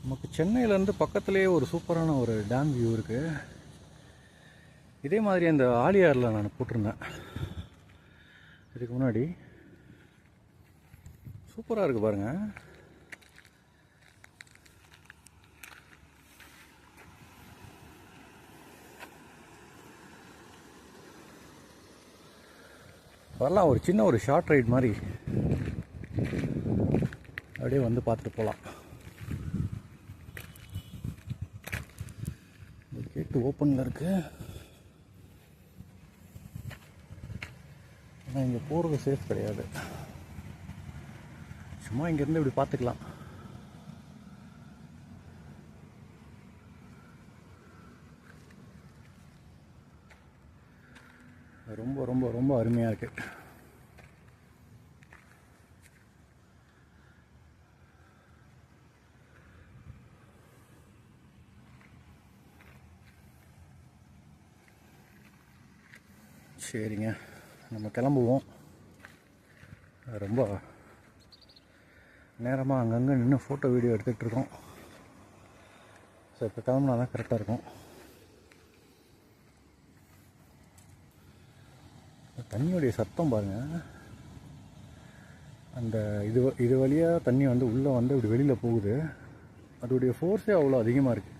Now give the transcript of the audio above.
நமக்கு சென்னையிலேருந்து பக்கத்துலேயே ஒரு சூப்பரான ஒரு டேம் வியூ இருக்குது. இதே மாதிரி அந்த ஆலியாரில் நான் போட்டிருந்தேன் இதுக்கு முன்னாடி. சூப்பராக இருக்குது பாருங்கள். வரலாம், ஒரு சின்ன ஒரு ஷார்ட் ரைட் மாதிரி அப்படியே வந்து பார்த்துட்டு போகலாம். கேட்டு ஓப்பனில் இருக்குது. ஆனால் இங்கே போகிறது சேஃப் கிடையாது. சும்மா இங்கேருந்து இப்படி பார்த்துக்கலாம். ரொம்ப ரொம்ப ரொம்ப அருமையாக இருக்குது. சரிங்க, நம்ம கிளம்புவோம். ரொம்ப நேரமாக அங்கங்கே நின்று ஃபோட்டோ வீடியோ எடுத்துகிட்ருக்கோம். ஸோ இப்போ கிளம்புனா தான் கரெக்டாக இருக்கும். தண்ணியோடைய சத்தம் பாருங்கள். அந்த இது வழியாக தண்ணி வந்து உள்ளே வந்து இப்படி வெளியில் போகுது. அதோடைய ஃபோர்ஸே அவ்வளோ அதிகமாக இருக்குது.